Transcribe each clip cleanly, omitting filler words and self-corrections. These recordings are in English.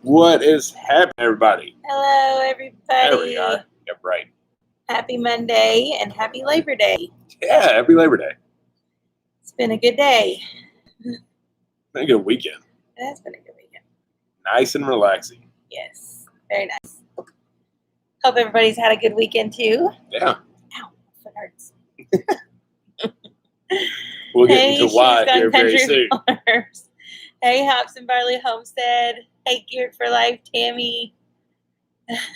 What is happening, everybody? Hello, everybody. There we are. Yep, right. Happy Monday and happy Labor Day. Yeah, happy Labor Day. It's been a good day. Been a good weekend. It has been a good weekend. Nice and relaxing. Yes, very nice. Hope everybody's had a good weekend too. Yeah. Ow, foot hurts. We'll get into why She's here Gone very Country soon. Farmers. Hey, Hops and Barley Homestead. Hey, Geared for Life, Tammy.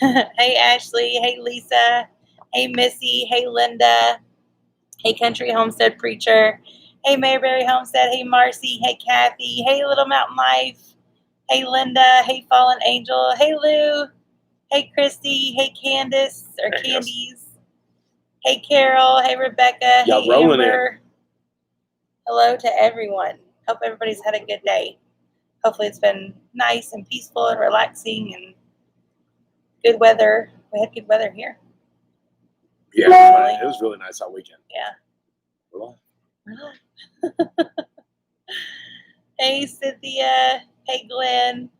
Hey, Ashley. Hey, Lisa. Hey, Missy. Hey, Linda. Hey, Country Homestead Preacher. Hey, Mayberry Homestead. Hey, Marcy. Hey, Kathy. Hey, Little Mountain Life. Hey, Linda. Hey, Fallen Angel. Hey, Lou. Hey, Christy. Hey, Candace or There you go. Candies. Hey, Carol. Hey, Rebecca. Y'all Hey, rolling Amber. Hello to everyone. Hope everybody's had a good day. Hopefully it's been nice and peaceful and relaxing and good weather. We had good weather here. Yeah, it was really nice all weekend. Yeah. Hey, Cynthia. Hey, Glenn.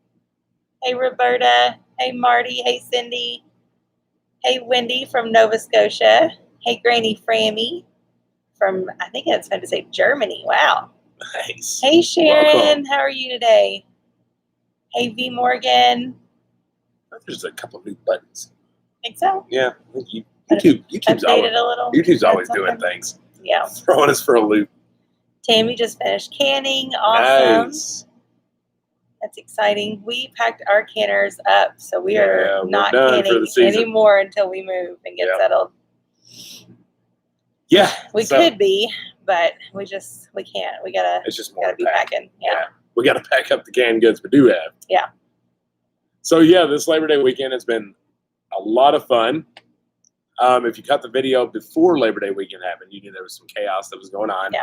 Hey, Roberta. Hey, Marty. Hey, Cindy. Hey, Wendy from Nova Scotia. Hey, Granny Frammy from, I think it's fun to say Germany. Wow. Nice. Hey, Sharon. Welcome. How are you today? Hey, V. Morgan. There's a couple new buttons. Think so? Yeah. YouTube's always, Updated a little. doing something. things. Yeah. Throwing us for a loop. Tammy just finished canning. Awesome. Nice. That's exciting. We packed our canners up, so we're we're not done for canning the season. anymore until we move and get Yep. settled. Yeah. We so could be, but we can't. We It's just gotta more be pack. packing. Yeah. We got to pack up the canned goods we do have. Yeah. So, yeah, this Labor Day weekend has been a lot of fun. If you caught the video before Labor Day weekend happened, you knew there was some chaos that was going on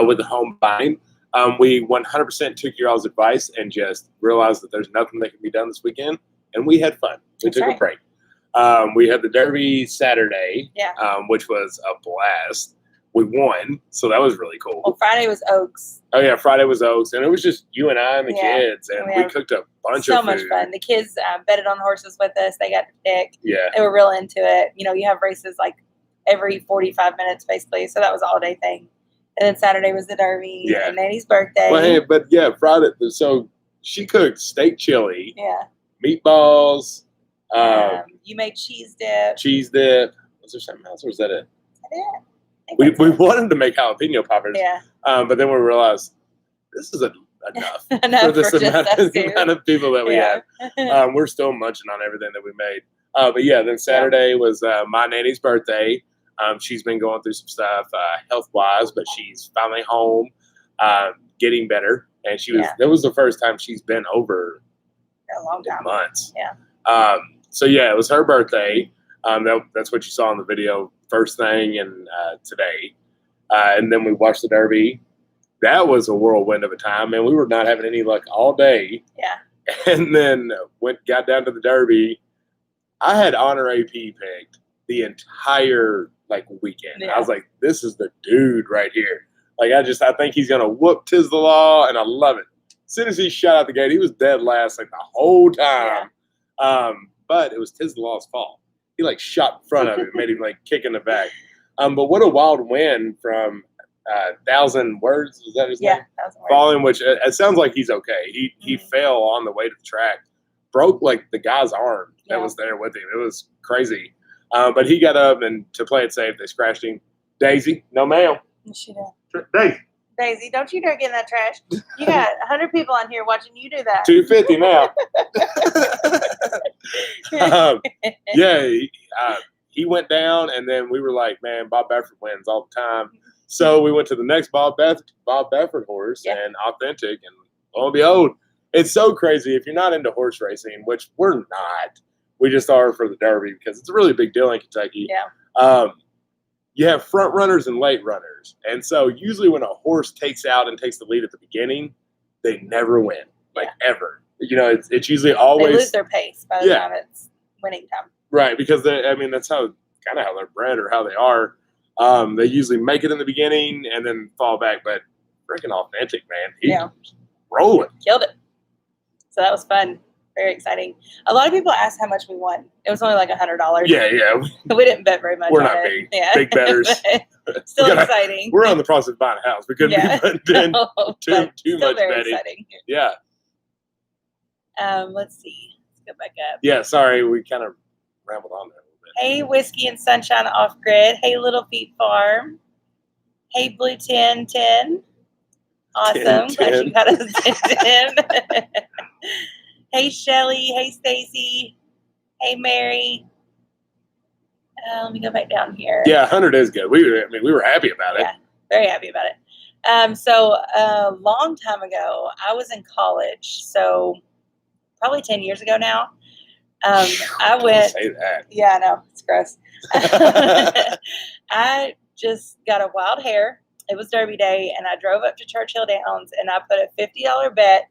with the home buying. We 100% took your all's advice and just realized that there's nothing that can be done this weekend, and we had fun. We That's took right. a break. We had the Derby Saturday, Yeah. which was a blast. We won, so that was really cool. Well, Friday was Oaks. Oh, yeah, Friday was Oaks, and it was just you and I and the Yeah. kids, and we Yeah. cooked a bunch So of food. much fun. The kids betted on horses with us. They got to pick. Yeah. They were real into it. You know, you have races like every 45 minutes, basically. So that was an all-day thing. And then Saturday was the Derby and Nanny's birthday. Well, hey, but yeah, Friday. So she cooked steak chili, Yeah. meatballs, You made cheese dip. cheese dip. Was there something else, or was that it? Yeah. We wanted to make jalapeno poppers, Yeah. but then we realized this is enough Enough for this for just us two. amount of people that we Yeah. have. We're still munching on everything that we made. But yeah, then Saturday was my nanny's birthday. She's been going through some stuff health-wise, but she's finally home, getting better. And she was. That was the first time she's been over a long time. Months. Yeah. So yeah, it was her birthday. That's what you saw in the video first thing and today. And then we watched the Derby. That was a whirlwind of a time, man. We were not having any luck all day. Yeah. And then got down to the Derby. I had Honor AP picked the entire weekend. Yeah. I was like, this is the dude right here. I think he's gonna whoop Tis the Law, and I love it. As soon as he shot out the gate, he was dead last the whole time. Yeah. But it was Tis the Law's fault. He shot in front of it, made him kick in the back. But what a wild win from 1,000 Words. Is that his name? 1,000 Words. Falling, which it sounds like he's okay. He fell on the way to the track, broke the guy's arm that was there with him. It was crazy. But he got up, and to play it safe, they scratched him. Daisy, no ma'am. She did. Daisy, don't you dare get in that trash. You got 100 people on here watching you do that. 250 now. He went down, and then we were like, man, Bob Baffert wins all the time. So we went to the next Bob Baffert horse and Authentic, and lo and behold, it's so crazy. If you're not into horse racing, which we're not, we just are for the Derby because it's a really big deal in Kentucky. Yeah. You have front runners and late runners. And so usually when a horse takes out and takes the lead at the beginning, they never win, ever. You know, it's usually always... They lose their pace by the time it's winning time. Right, because that's how they're bred or how they are. They usually make it in the beginning and then fall back. But freaking Authentic, man. He's rolling. Killed it. So that was fun. very exciting. A lot of people asked how much we won. It was only like $100. Yeah. We didn't bet very much. We're on not it. big betters. Still exciting. We're on the process of buying a house. We couldn't be putting in too much very betting. Exciting. Yeah. Let's see. Let's go back up. Yeah, sorry, we kind of rambled on there a little bit. Hey, Whiskey and Sunshine Off Grid. Hey, Little Feet Farm. Hey, Blue 1010. Awesome. 10. Glad you got us 10. Hey, Shelly. Hey, Stacy. Hey, Mary. Let me go back down here. Yeah, 100 is good. We were happy about it. Yeah, very happy about it. So a long time ago, I was in college. So probably 10 years ago now. I went. Say that. Yeah, I know. It's gross. I just got a wild hair. It was Derby Day, and I drove up to Churchill Downs, and I put a $50 bet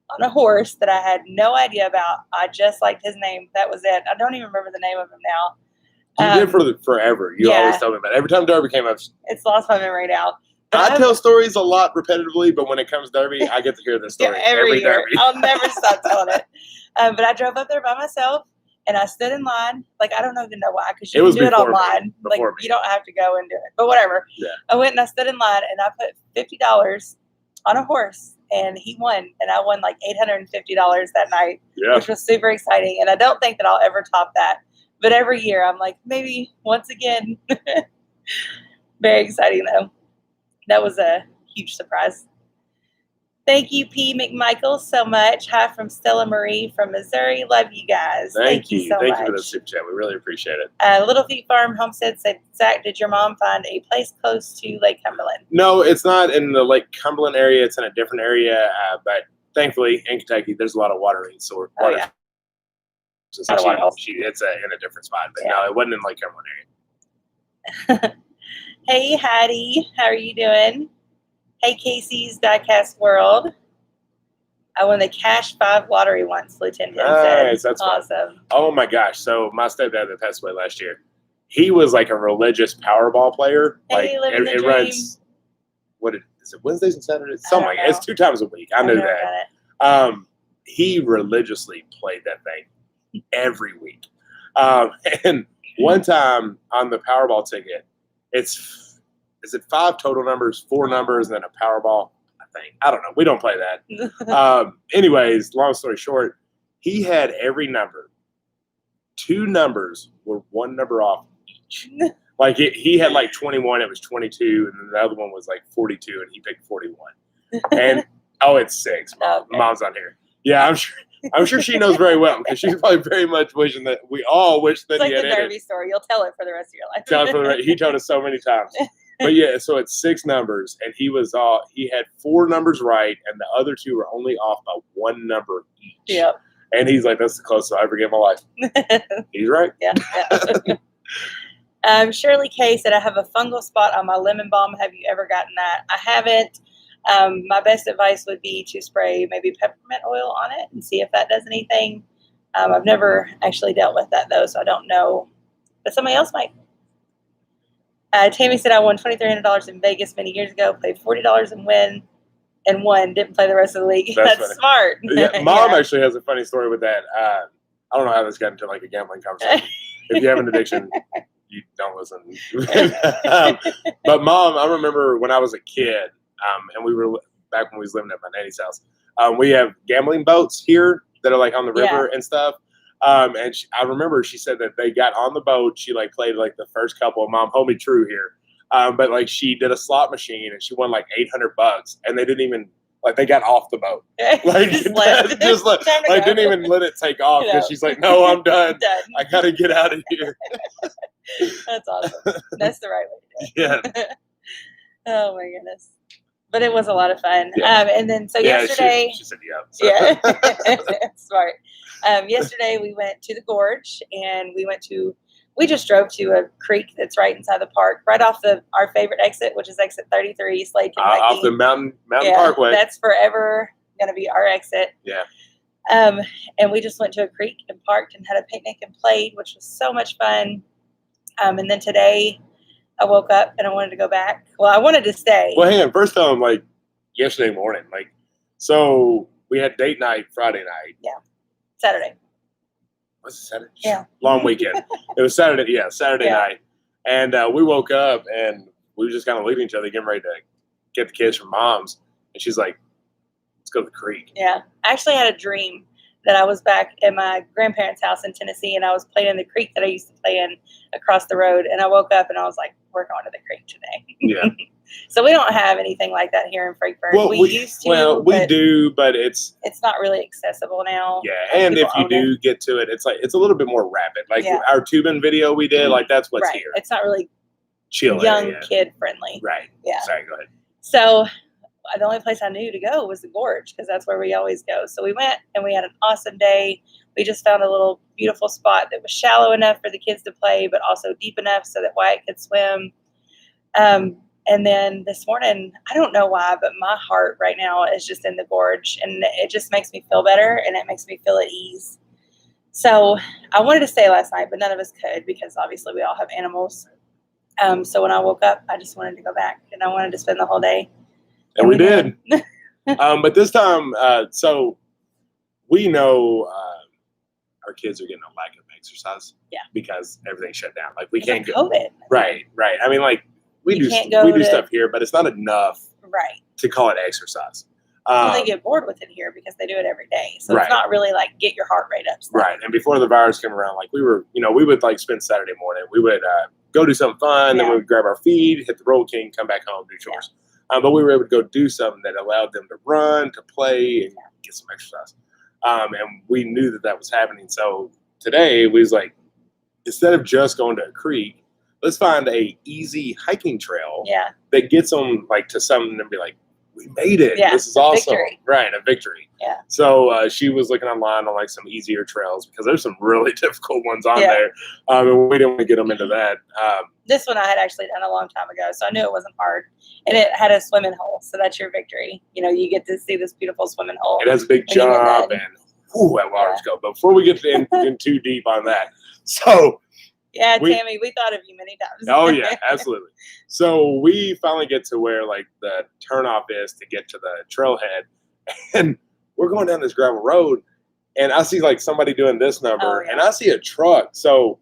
on a horse that I had no idea about. I just liked his name. That was it. I don't even remember the name of him now. You did forever. You always tell me about it. Every time Derby came up. It's lost my memory now. I tell stories a lot repetitively, but when it comes Derby, I get to hear this story every year. Derby. I'll never stop telling it. But I drove up there by myself, and I stood in line. Like, I don't even know why, because you can do it online. You don't have to go and do it. But whatever. Yeah. I went and I stood in line, and I put $50 on a horse, and he won. And I won like $850 that night, which was super exciting. And I don't think that I'll ever top that. But every year, I'm like, maybe once again. Very exciting, though. That was a huge surprise. Thank you, P. McMichael, so much. Hi from Stella Marie from Missouri. Love you guys. Thank you so much. Thank you for the super chat. We really appreciate it. Little Feet Farm Homestead said, Zach, did your mom find a place close to Lake Cumberland? No, it's not in the Lake Cumberland area. It's in a different area. But thankfully, in Kentucky, there's a lot of watering. So yeah. It's in a different spot. But no, it wasn't in Lake Cumberland area. Hey, Hattie. How are you doing? Hey, Casey's Diecast World. I won the Cash 5 lottery once, Lieutenant said. That's awesome. Fun. Oh, my gosh. So my stepdad that passed away last year, he was like a religious Powerball player. Hey, like it runs, is it Wednesdays and Saturdays? Something like that. It's 2 times a week. I knew that. He religiously played that thing every week. And one time on the Powerball ticket, is it 5 total numbers, 4 numbers, and then a Powerball? I think. I don't know. We don't play that. Anyways, long story short, he had every number. 2 numbers were 1 number off each. Like he had like 21, it was 22, and then the other one was like 42, and he picked 41. And it's 6. Mom. Okay. Mom's on here. Yeah, I'm sure she knows very well, because she's probably very much wishing that we all wish that he had it. It's like the Derby story. You'll tell it for the rest of your life. He told us so many times. But yeah, so it's 6 numbers, and he had 4 numbers right, and the other 2 were only off by 1 number each. Yep. And he's like, that's the closest I ever get in my life. He's right. Yeah. Shirley K said, I have a fungal spot on my lemon balm. Have you ever gotten that? I haven't. My best advice would be to spray maybe peppermint oil on it and see if that does anything. I've never actually dealt with that, though, so I don't know. But somebody else might. Tammy said, I won $2,300 in Vegas many years ago, played $40 and won. Didn't play the rest of the league. That's smart. Yeah, Mom actually has a funny story with that. I don't know how this got into like a gambling conversation. If you have an addiction, you don't listen. But Mom, I remember when I was a kid, and we were back when we was living at my nanny's house. We have gambling boats here that are like on the river and stuff. And I remember she said that they got on the boat. She like played like the first couple. Mom, hold me true here. But like she did a slot machine and she won like $800, and they didn't even like they got off the boat. Like didn't even let it take off because she's like, no, I'm done. I gotta get out of here. That's awesome. That's the right way to do it. Yeah. Oh my goodness. But it was a lot of fun. And then yesterday she said yeah. Smart. Yesterday we went to the gorge, and we just drove to a creek that's right inside the park, right off our favorite exit, which is exit 33, Slade, Kentucky. Off the mountain Parkway. That's forever going to be our exit. Yeah. And we just went to a creek and parked and had a picnic and played, which was so much fun. And then today I woke up and I wanted to go back. Well, I wanted to stay. Well, hang on. First time, like yesterday morning, so we had date night Friday night. Yeah. Saturday. Was it Saturday? Yeah. Long weekend. It was Saturday. Yeah, Saturday night. And we woke up and we were just kind of leaving each other, getting ready to get the kids from mom's. And she's like, let's go to the creek. Yeah. I actually had a dream that I was back at my grandparents' house in Tennessee, and I was playing in the creek that I used to play in across the road. And I woke up and I was like, we're going to the creek today. Yeah. So we don't have anything like that here in Frankfort. Well, we used to. Well, we do, but it's not really accessible now. Yeah, and if you do get to it, it's a little bit more rapid. Like our tubing video we did, like that's what's here. It's not really chill, young kid friendly. Right. Yeah. Sorry, go ahead. So the only place I knew to go was the gorge because that's where we always go. So we went and we had an awesome day. We just found a little beautiful spot that was shallow enough for the kids to play, but also deep enough so that Wyatt could swim. And then this morning, I don't know why, but my heart right now is just in the gorge, and it just makes me feel better, and it makes me feel at ease. So I wanted to stay last night, but none of us could because obviously we all have animals. So when I woke up, I just wanted to go back, and I wanted to spend the whole day. And we did. But this time, so we know our kids are getting a lack of exercise. Yeah. Because everything's shut down. Like we can't go. COVID. Right. I mean, like we do stuff here, but it's not enough. Right. To call it exercise. Well, they get bored with it here because they do it every day. So it's not really like get your heart rate up stuff. Right. And before the virus came around, like we would like spend Saturday morning. We would go do something fun, then we would grab our feed, hit the Roll King, come back home, do chores. But we were able to go do something that allowed them to run, to play, and get some exercise. And we knew that was happening. So today we was like, instead of just going to a creek, let's find a easy hiking trail that gets them like to something and be like, we made it. Yeah, this is awesome. victory. Right, a victory. Yeah. So she was looking online on like some easier trails because there's some really difficult ones on there. And we didn't want to get them into that. This one I had actually done a long time ago, so I knew it wasn't hard. And it had a swimming hole, so that's your victory. You know, you get to see this beautiful swimming hole. It has a big jump and that water's go. But before we get in too deep on that, so yeah, Tammy, we thought of you many times. Oh yeah, absolutely. So we finally get to where like the turnoff is to get to the trailhead, and we're going down this gravel road, and I see like somebody doing this number, and I see a truck. So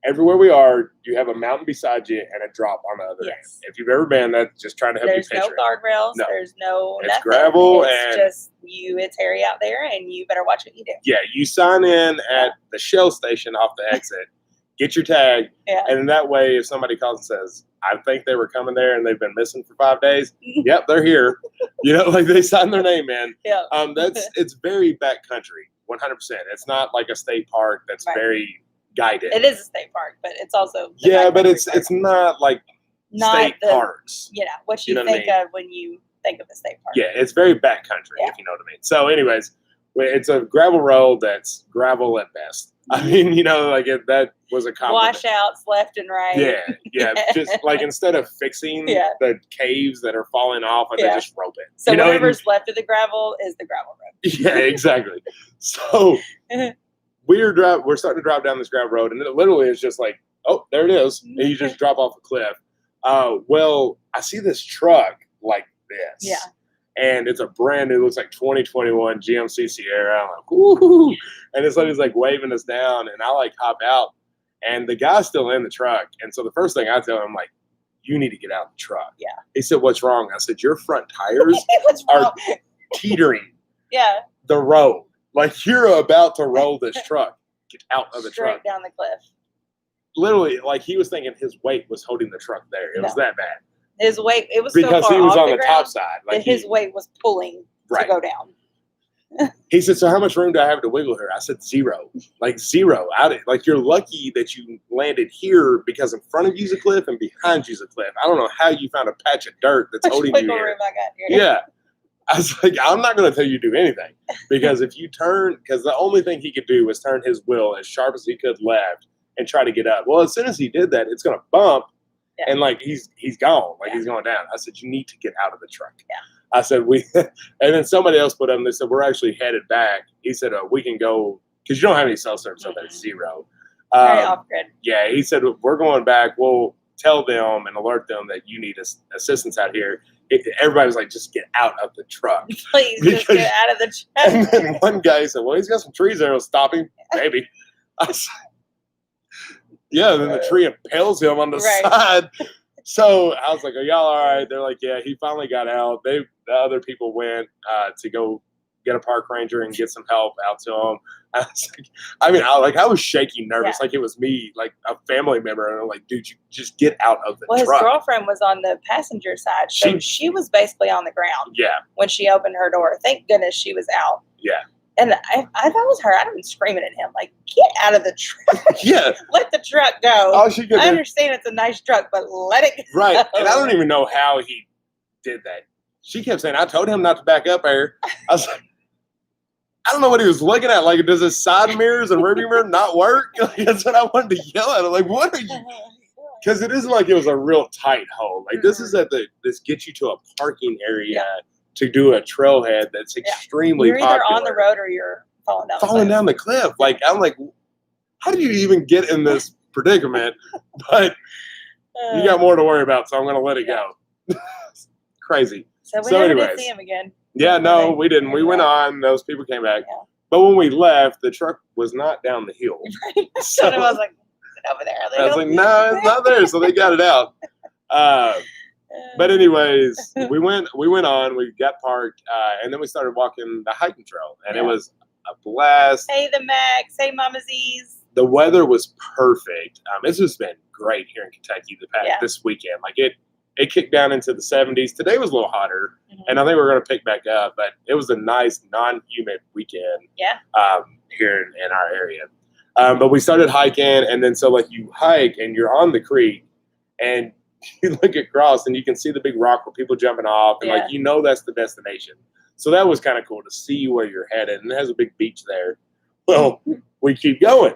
everywhere we are, you have a mountain beside you and a drop on the other end. If you've ever been, that's just trying to help you picture. There's no guardrails. No. There's no it's nothing. Gravel it's and just you. It's hairy out there, and you better watch what you do. Yeah, you sign in at the Shell station off the exit. Get your tag, and in that way, if somebody calls and says, I think they were coming there and they've been missing for 5 days, yep, they're here. You know, like they signed their name in. Yeah. It's very backcountry, 100%. It's not like a state park that's very guided. It is a state park, but it's also but it's not like state parks. Yeah, what you think of when you think of a state park. Yeah, it's very backcountry, if you know what I mean. So anyways, it's a gravel road that's gravel at best. I mean, you know, like that was a compliment. Washouts left and right. Yeah. Just like instead of fixing the caves that are falling off, they just rope it. So whatever's left of the gravel is the gravel road. Yeah, exactly. So we're starting to drive down this gravel road, and it literally is just like, oh, there it is, and you just drop off a cliff. Well, I see this truck like this. Yeah. And it's a brand new, looks like 2021 GMC Sierra. I'm like, woohoo! And this lady's like waving us down, and I like hop out, and the guy's still in the truck. And so the first thing I tell him, I'm like, you need to get out of the truck. Yeah. He said, what's wrong? I said, your front tires are teetering the road. Like you're about to roll this truck. Get out of the truck. Straight down the cliff. Literally, like he was thinking his weight was holding the truck there. It was that bad. His weight, it was because so far he was off on the ground top side. Like his weight was pulling to go down. He said, so how much room do I have to wiggle here? I said, 0. Like 0. Like you're lucky that you landed here because in front of you's a cliff and behind you's a cliff. I don't know how you found a patch of dirt that's holding you here. Room I got here. Yeah. I was like, I'm not going to tell you to do anything because if you turn, because the only thing he could do was turn his wheel as sharp as he could left and try to get up. Well, as soon as he did that, it's going to bump. Yeah. And like he's gone, like he's going down. I said, you need to get out of the truck. Yeah. I said, and then somebody else put on, they said, we're actually headed back. He said, we can go, because you don't have any cell service up at 0. Very off grid. Yeah, he said, we're going back. Well, tell them and alert them that you need assistance out here, everybody was like, just get out of the truck. Please, just get out of the truck. And then one guy said, well, he's got some trees there. It'll stop him. Maybe. I was like, yeah, then the tree impales him on the side. So I was like, are y'all all right? They're like, yeah, he finally got out. The other people went to go get a park ranger and get some help out to him. I was like, I was shaking, nervous, like it was me, like a family member. And I'm like, dude, you just get out of the truck. His girlfriend was on the passenger side, so she was basically on the ground. Yeah. When she opened her door, thank goodness she was out. Yeah. And if I was her, I'd have been screaming at him, like, get out of the truck. Yeah. Let the truck go. Oh, she could. I understand it's a nice truck, but let it go. Right. And I don't even know how he did that. She kept saying, I told him not to back up here. I was like, I don't know what he was looking at. Like, does his side mirrors and rearview mirror not work? Like, that's what I wanted to yell at him. Like, what are you? Because it isn't like it was a real tight hole. Like, this is this gets you to a parking area to do a trailhead that's extremely popular. You're either on the road or you're falling down the cliff. Like, I'm like, how do you even get in this predicament? But you got more to worry about, so I'm going to let it go. Crazy. So we never did see him again. Yeah, no, we didn't. We went on. Those people came back. Yeah. But when we left, the truck was not down the hill. Right. So I was like, is it over there? I was like, no, it's not there. So they got it out. But anyways, we went on. We got parked, and then we started walking the hiking trail, and it was a blast. Hey, the Max. Hey, Mama Z's. The weather was perfect. It's just been great here in Kentucky this weekend. Like it kicked down into the 70s. Today was a little hotter, and I think we're going to pick back up. But it was a nice, non-humid weekend here in our area. But we started hiking, and then so like you hike, and you're on the creek, and you look across, and you can see the big rock where people jumping off, and like that's the destination. So that was kind of cool to see where you're headed, and it has a big beach there. Well, we keep going.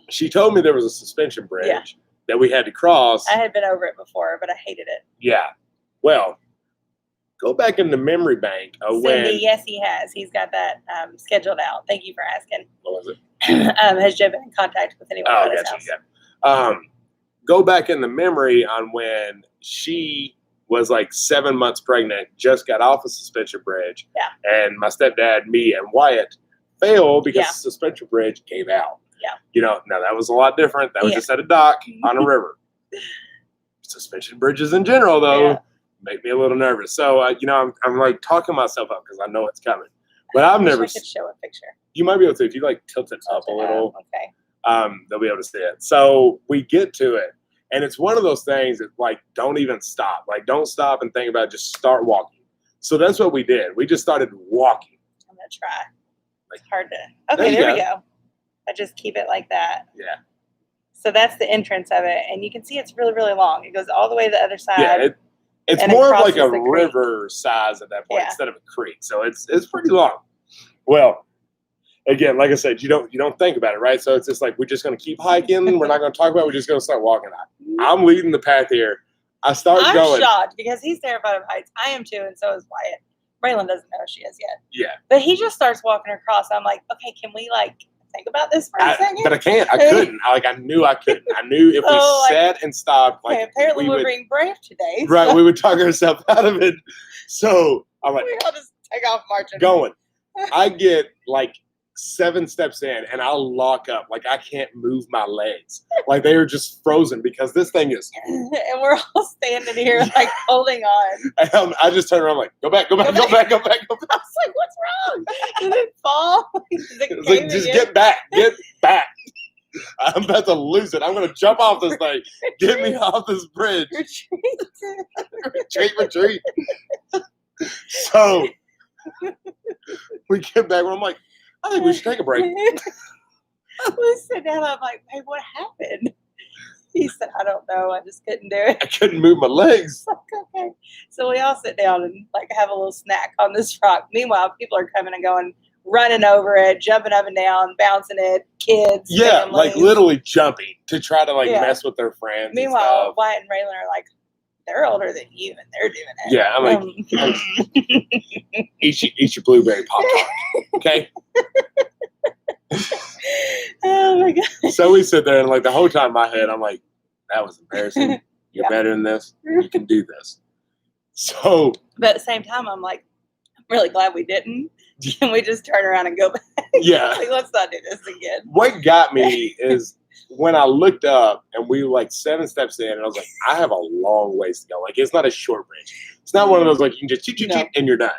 She told me there was a suspension bridge that we had to cross. I had been over it before, but I hated it. Yeah. Well, go back in the memory bank of Cindy, yes, he has. He's got that scheduled out. Thank you for asking. What was it? Has Joe been in contact with anyone at his house? Yeah. Go back in the memory on when she was like 7 months pregnant, just got off a suspension bridge. Yeah. And my stepdad, me, and Wyatt fell because the suspension bridge gave out. Yeah. Now that was a lot different. That was just at a dock on a river. Suspension bridges in general, though, make me a little nervous. So, I'm like talking myself up because I know it's coming. But I've never. I could show a picture. You might be able to if you like tilt it up a little. Okay. They'll be able to see it. So we get to it, and it's one of those things that like don't even stop. Like don't stop and think about it. Just start walking. So that's what we did. We just started walking. I'm gonna try. It's hard to. Okay, there we go. I just keep it like that. Yeah. So that's the entrance of it, and you can see it's really, really long. It goes all the way to the other side. Yeah, it's more of like a river size at that point instead of a creek. So it's pretty long. Well, again, like I said, you don't think about it, right? So it's just like we're just going to keep hiking. We're not going to talk about it. We're just going to start walking. I'm leading the path here. I'm shocked because he's terrified of heights. I am too, and so is Wyatt. Braylon doesn't know she is yet. Yeah. But he just starts walking across. I'm like, okay, can we think about this for a second? But I can't. I couldn't. I knew I couldn't. I knew if we sat and stopped. Like, apparently we're being brave today. Right. We would talk ourselves out of it. So I'm like, we all just take off marching. Going. I get like 7 steps in and I'll lock up. Like I can't move my legs. Like they are just frozen because this thing is. And we're all standing here like holding on. And I just turn around like, go back. I was like, what's wrong? Did it fall? It's like, just get back. I'm about to lose it. I'm going to jump off this thing. Get me off this bridge. Retreat. So we get back and I'm like, I think we should take a break. We sit down. I'm like, hey, what happened? He said, I don't know. I just couldn't do it. I couldn't move my legs. Okay. So we all sit down and have a little snack on this rock. Meanwhile, people are coming and going, running over it, jumping up and down, bouncing it, kids. Yeah, families. like literally jumping to try to mess with their friends. Meanwhile, Wyatt and Raylan are like, they're older than you and they're doing it. Yeah, I'm like, eat your blueberry Pop-Tart, okay? Oh my God. So we sit there and the whole time in my head, I'm like, that was embarrassing. You're better than this. You can do this. So, but at the same time, I'm like, I'm really glad we didn't. Can we just turn around and go back? Yeah. Like, let's not do this again. What got me is when I looked up and we were like 7 steps in, and I was like, I have a long ways to go. Like, it's not a short bridge. It's not one of those like you can just cheat, and you're done.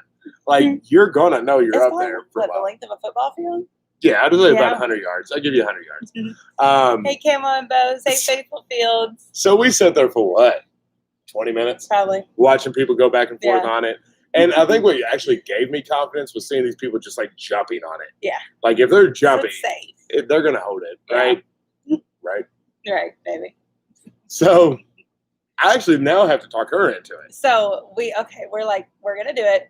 Like, you're gonna know you're up there for a while. The length of a football field? Yeah, I'd say about 100 yards. I'll give you 100 yards. Hey, Camo and Bows. Hey, Faithful Fields. So we sat there for what? 20 minutes? Probably. Watching people go back and forth on it. And I think what actually gave me confidence was seeing these people just like jumping on it. Yeah. Like if they're jumping, safe. They're going to hold it, right? Right. Right, baby. So I actually now have to talk her into it. So we're like, we're going to do it.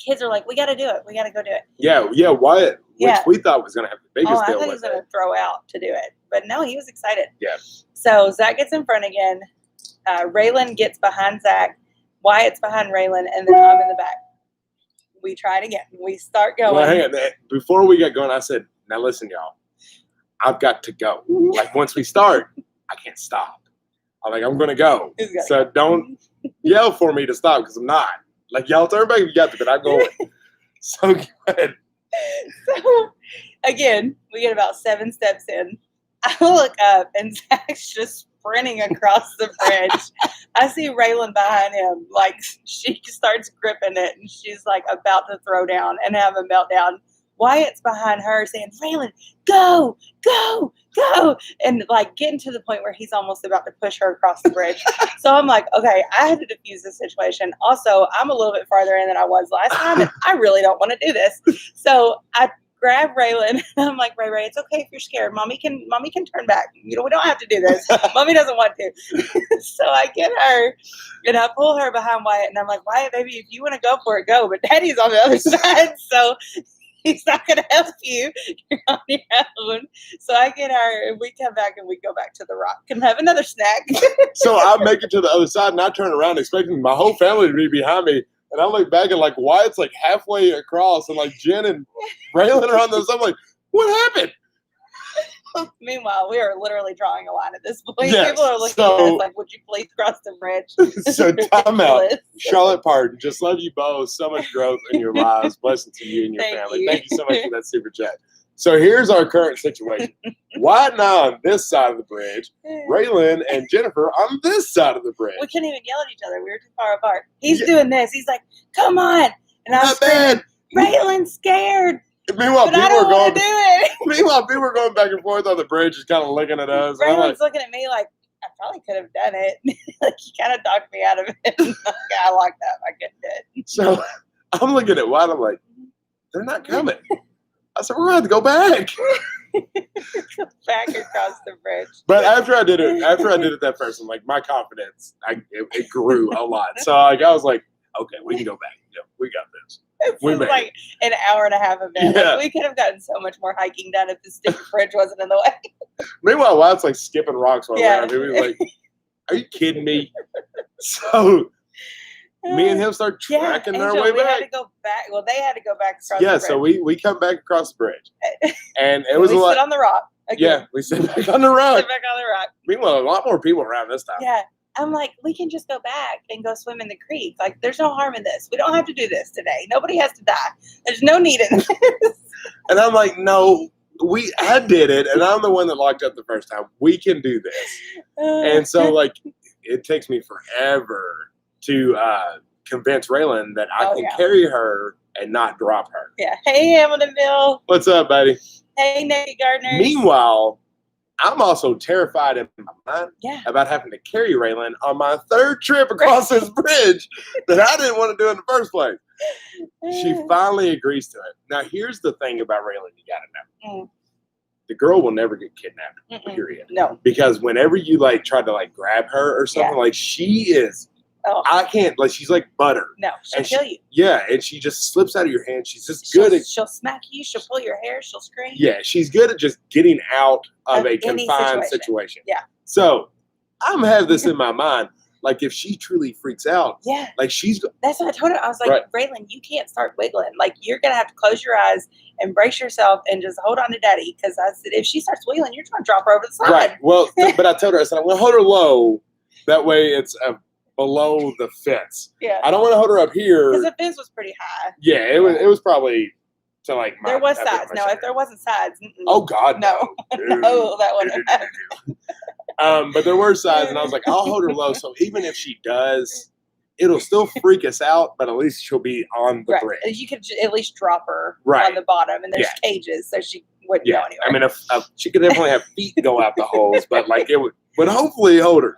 Kids are like, we got to do it. We got to go do it. Yeah, Wyatt, which we thought was going to have the biggest deal with it. I thought he was going to throw out to do it. But no, he was excited. Yeah. So Zach gets in front again. Raylan gets behind Zach. Wyatt's behind Raylan, and then I'm in the back. We try it again. We start going. Well, hang on. Before we got going, I said, now listen, y'all. I've got to go. Like, once we start, I can't stop. I'm like, I'm going to go. So don't yell for me to stop because I'm not. Like, y'all turn back if you got to, but I'm going. So good. So, again, we get about 7 steps in. I look up, and Zach's just sprinting across the bridge. I see Raylan behind him. Like, she starts gripping it, and she's, like, about to throw down and have a meltdown. Wyatt's behind her saying, Raylan, go, go, go. And, like, getting to the point where he's almost about to push her across the bridge. So I'm like, okay, I had to diffuse this situation. Also, I'm a little bit farther in than I was last time, and I really don't want to do this. So I grab Raylan, and I'm like, Ray, it's okay if you're scared. Mommy can turn back. You know, we don't have to do this. Mommy doesn't want to. So I get her, and I pull her behind Wyatt, and I'm like, Wyatt, baby, if you want to go for it, go. But Daddy's on the other side, so he's not going to help you. You're on your own. So I get her, and we come back, and we go back to the rock and have another snack. So I make it to the other side, and I turn around expecting my whole family to be behind me. And I look back and like Wyatt's like halfway across, and like Jen and Raylan are on those. I'm like, what happened? Meanwhile, we are literally drawing a line at this point. Yes, people are looking at us like, would you please cross the bridge? So time out. Charlotte Pardon, just love you both. So much growth in your lives. Blessings to you and your family. Thank you so much for that super chat. So here's our current situation. Wyatt and I on this side of the bridge, Raylan and Jennifer on this side of the bridge. We couldn't even yell at each other. We were too far apart. He's doing this. He's like, come on. And I'm screaming, Raylan's scared. Meanwhile, people were going back and forth on the bridge, just kind of looking at us. Raylan's looking at me like, I probably could have done it. Like, he kind of talked me out of it. I locked up. I couldn't do it. So I'm looking at Wyatt. I'm like, they're not coming. I said, we're going to have to go back. Back across the bridge. But after I did it that first, I'm like, my confidence, it grew a lot. So like, I was like, okay, we can go back. Yeah, we got this. We made like an hour and a half of it. Yeah. Like, we could have gotten so much more hiking done if the stupid bridge wasn't in the way. Meanwhile, Wyatt's like skipping rocks while we're around. We were like, are you kidding me? So me and him start tracking our way back. We had to go back. Well, they had to go back across the bridge. So we come back across the bridge. And it was a lot. We sit on the rock. Again. Yeah, we sit back on the rock. Sit back on the rock. Meanwhile, a lot more people around this time. Yeah. I'm like, we can just go back and go swim in the creek. Like, there's no harm in this. We don't have to do this today. Nobody has to die. There's no need in this. And I'm like, no, I did it, and I'm the one that locked up the first time. We can do this. And so, like, it takes me forever to convince Raylan that I can carry her and not drop her. Yeah. Hey, Hamiltonville. What's up, buddy? Hey, Naked Gardeners. Meanwhile, I'm also terrified in my mind about having to carry Raylan on my third trip across this bridge that I didn't want to do in the first place. She finally agrees to it. Now, here's the thing about Raylan you got to know. The girl will never get kidnapped, period. No. Because whenever you, like, try to, like, grab her or something, like, she is... Oh. I can't, like, she's like butter. No, she'll kill you. Yeah, and she just slips out of your hand. She's just good at... She'll smack you. She'll pull your hair. She'll scream. Yeah, she's good at just getting out of a confined situation. Yeah. So, I'm having this in my mind. like if she truly freaks out, like that's what I told her. I was like, Raylan, you can't start wiggling. Like you're gonna have to close your eyes and brace yourself and just hold on to Daddy. Because I said, if she starts wiggling, you're trying to drop her over the side. Right. Well, but I told her, I said, I'm gonna hold her low. That way, it's below the fence. Yeah. I don't want to hold her up here because the fence was pretty high. Yeah, it was probably to like. There was sides. No, if there wasn't sides. Oh God, no, no, that wouldn't happen. But there were sides, and I was like, I'll hold her low, so even if she does, it'll still freak us out, but at least she'll be on the bridge. You could at least drop her on the bottom, and there's cages, so she wouldn't go anywhere. I mean, if she could definitely have feet go out the holes, but like it would hopefully hold her.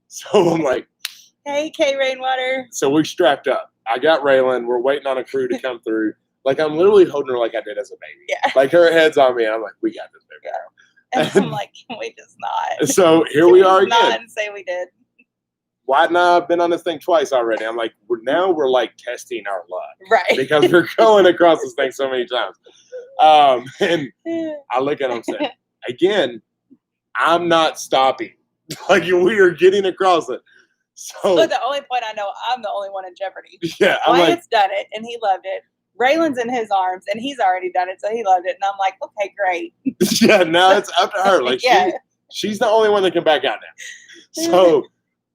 So I'm like, hey, K Rainwater. So we strapped up. I got Raylan. We're waiting on a crew to come through. Like I'm literally holding her like I did as a baby. Yeah. Like her head's on me. And I'm like, we got this baby. Yeah. And I'm like, can we just not? So here we are again. Not and say we did. Wyatt and I have been on this thing twice already. I'm like, we're like testing our luck. Right. Because we're going across this thing so many times. And I look at him and say, again, I'm not stopping. Like we are getting across it. So but the only point I know, I'm the only one in jeopardy. Yeah. Wyatt's done it and he loved it. Raylan's in his arms and he's already done it, so he loved it. And I'm like, okay, great. Yeah, now it's up to her. Like she's the only one that can back out now. So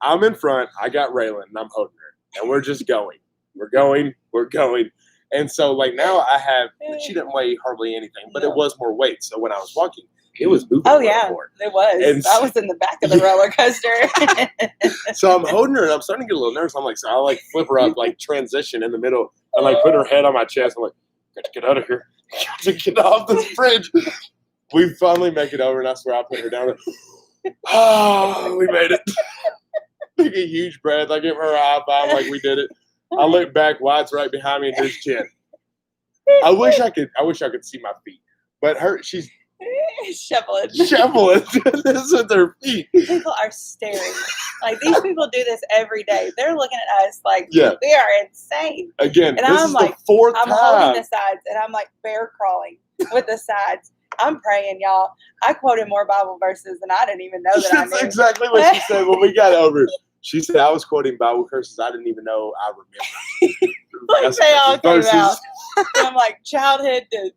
I'm in front. I got Raylan and I'm holding her. And we're just going. We're going. And so like now I have, she didn't weigh hardly anything, but it was more weight. So when I was walking, it was moving. Oh yeah, more. It was. And I was in the back of the roller coaster. So I'm holding her and I'm starting to get a little nervous. I'm like, so I like flip her up, like transition in the middle and like put her head on my chest. I'm like, got to get out of here. Got to get off this bridge. We finally make it over and I swear I put her down. Oh, we made it. Take a huge breath. I give her a high five like we did it. I look back, Wyatt's right behind me and his chin. I wish I could see my feet. But she's shoveling. This with their feet. People are staring. Like these people do this every day. They're looking at us like we are insane. Again, and this I'm is like, the fourth I'm time. holding the sides and I'm like bear crawling with the sides. I'm praying, y'all. I quoted more Bible verses than I didn't even know that I knew. That's exactly what she said when we got over. She said I was quoting Bible verses I didn't even know I remember. Like they all came out. And I'm like childhood to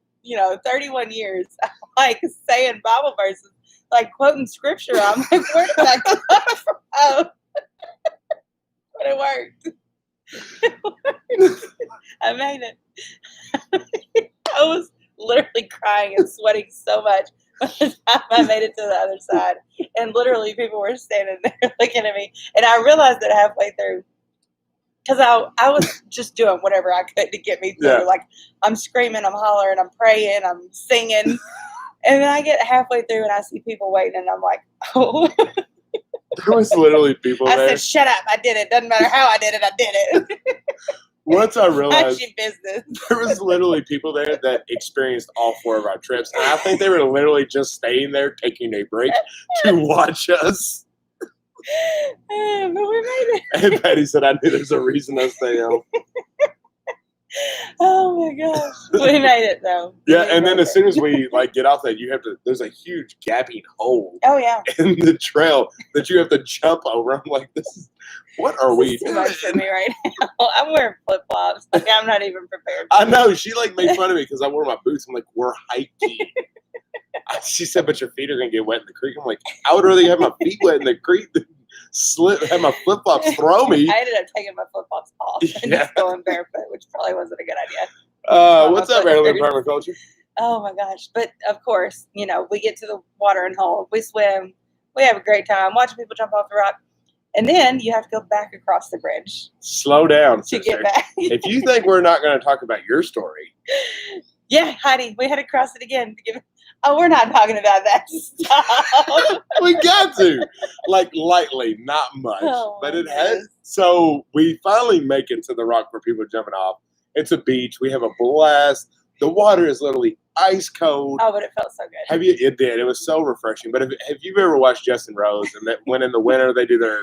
31 years. I'm like saying Bible verses, like quoting scripture. I'm like, where did that come from? Oh. But it worked. I made it. I was literally crying and sweating so much by the time I made it to the other side. And literally people were standing there looking at me. And I realized that halfway through, because I was just doing whatever I could to get me through. Yeah. Like I'm screaming, I'm hollering, I'm praying, I'm singing. And then I get halfway through and I see people waiting and I'm like, oh. There was literally people there. I said, shut up, I did it. Doesn't matter how I did it, I did it. Once I realized business. There was literally people there that experienced all 4 of our trips. And I think they were literally just staying there, taking a break to watch us. But we made it. And Patty said, I knew there's a reason I stay home. Oh my gosh. We made it though. Yeah, and then as soon as we get off that, there's a huge gapping hole. Oh yeah. In the trail that you have to jump over. I'm like, what are we doing? Too much for me right now. I'm wearing flip flops. Like I'm not even prepared. I know. She made fun of me because I wore my boots. I'm like, we're hiking. She said, but your feet are gonna get wet in the creek. I'm like, I would rather have my feet wet in the creek than have my flip flops throw me. I ended up taking my flip flops off and just going barefoot, which probably wasn't a good idea. What's up, Maryland permaculture? Oh my gosh! But of course, we get to the watering hole, we swim, we have a great time watching people jump off the rock, and then you have to go back across the bridge. Slow down, to get back. If you think we're not going to talk about your story, yeah, Heidi, we had to cross it again to give. Oh, we're not talking about that. Stop. We got to. Lightly, not much. Oh, but it has. So we finally make it to the rock where people are jumping off. It's a beach. We have a blast. The water is literally ice cold. Oh, but it felt so good. It did. It was so refreshing. But have you ever watched Justin Rose and when in the winter they do their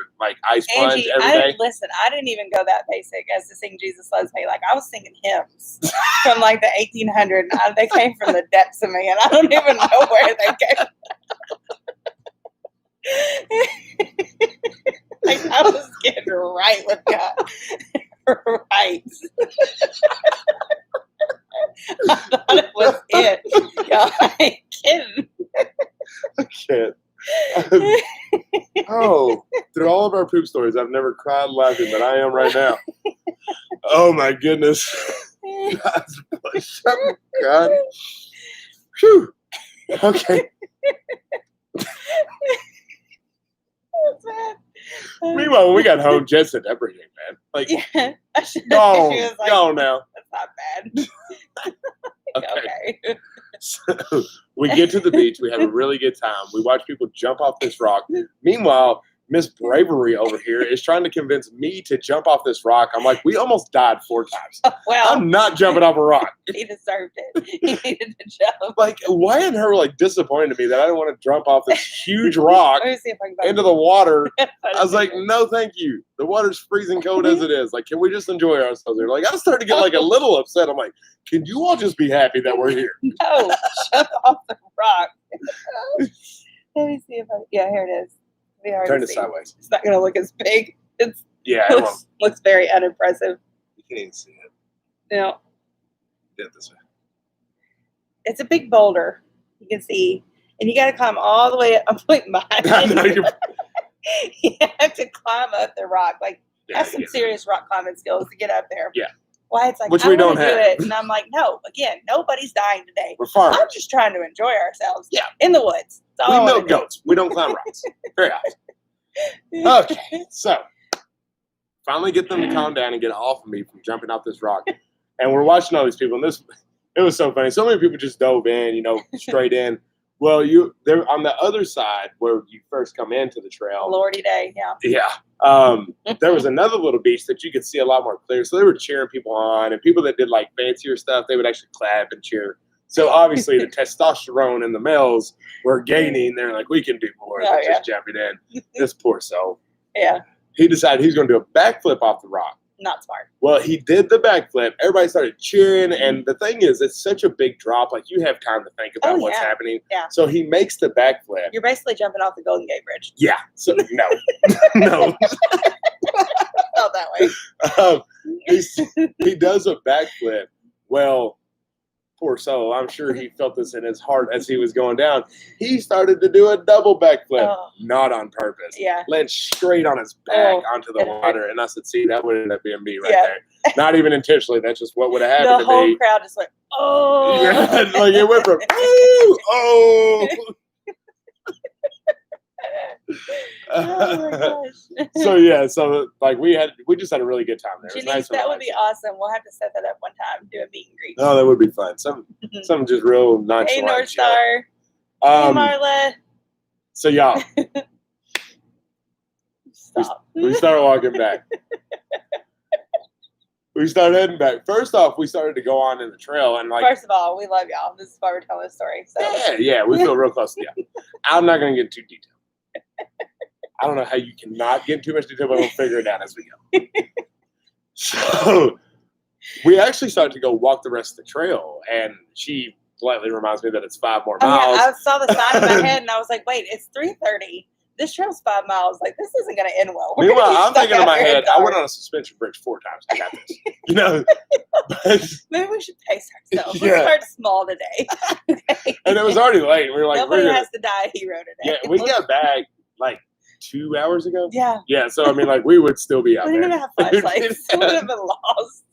ice plunge every day? Listen, I didn't even go that basic as to sing Jesus Loves Me. I was singing hymns from the 1800s. They came from the depths of me, and I don't even know where they came. Like, I was getting right with God. Right. I thought it was it. Y'all, I ain't kidding. I can't. Oh, through all of our poop stories, I've never cried laughing, but I am right now. Oh my goodness. God. Whew. Okay. Meanwhile, when we got home, Jen said everything, man. Like, yeah, go she was like, go now. That's not bad. Okay. So we get to the beach. We have a really good time. We watch people jump off this rock. Meanwhile, Miss Bravery over here is trying to convince me to jump off this rock. I'm like, we almost died 4 times. Well, I'm not jumping off a rock. He deserved it. He needed to jump. Like, why isn't her like disappointed me that I didn't want to jump off this huge rock Let me see if I can find into the water? I was like, no, thank you. The water's freezing cold as it is. Like, can we just enjoy ourselves here? Like, I started to get like a little upset. I'm like, can you all just be happy that we're here? No, jump off the rock. Let me see if I. Yeah, here it is. We already Turn it see. sideways. It's not going to look as big. It's Yeah, it won't. looks very unimpressive. You can't even see it. No, Yeah, this way. it's a big boulder. You can see, and you got to climb all the way up. I'm putting behind I know it. you're. You have to climb up the rock. Like, Yeah, have some serious rock climbing skills to get up there. Yeah. Why it's like, Which I we wanna don't do have. it. And I'm like, no, again, nobody's dying today. We're farmers. I'm just trying to enjoy ourselves. Yeah. In the woods. That's all We I wanna milk do. goats. We don't climb rocks. Very high. Okay, so finally get them to calm down and get off of me from jumping off this rock. And we're watching all these people, and it was so funny. So many people just dove in, straight in. Well, they're on the other side where you first come into the trail. Lordy day, yeah. Yeah. There was another little beach that you could see a lot more clear. So they were cheering people on, and people that did like fancier stuff, they would actually clap and cheer. So obviously the testosterone in the males were gaining. They're like, we can do more than just jumping in. This poor soul. Yeah. He decided he's going to do a backflip off the rock. Not smart. Well, he did the backflip. Everybody started cheering. And the thing is, it's such a big drop. Like, you have time to think about what's happening. Yeah. So he makes the backflip. You're basically jumping off the Golden Gate Bridge. Yeah. So, no. No. Felt that way. He does a backflip. Well, poor soul. I'm sure he felt this in his heart as he was going down. He started to do a double backflip, not on purpose. Yeah. Landed straight on his back onto the water. And I said, see, that would end up being me right there. Not even intentionally. That's just what would have happened the to me. The whole crowd just went, oh. Yeah, like it went from, ooh, oh. Oh my gosh. So like we just had a really good time there. Janice, it was nice. That would be awesome. We'll have to set that up one time. Do a meet and greet. Oh, that would be fun. Some just real nonchalant. Hey, North Star. Hey, Marla. So y'all, stop. we started walking back. We started heading back. First off, we started to go on in the trail and like. First of all, we love y'all. This is why we're telling a story. So. Yeah, we feel real close to y'all. I'm not gonna get too detailed. I don't know how you cannot get too much detail, but we'll figure it out as we go. So we actually started to go walk the rest of the trail, and she politely reminds me that it's 5 more miles. Oh, yeah, I saw the sign in my head, and I was like, wait, it's 3:30. This trail's 5 miles. Like, this isn't going to end well. Meanwhile, I'm thinking in my head, I went on a suspension bridge 4 times. I got this. Maybe we should pace ourselves. Let's start small today. Okay. And it was already late. We were like, nobody has to die a hero today. Yeah, we got back like 2 hours ago. Yeah. Yeah, so I mean, like, we would still be out there. We didn't even have flashlights. We would have been lost.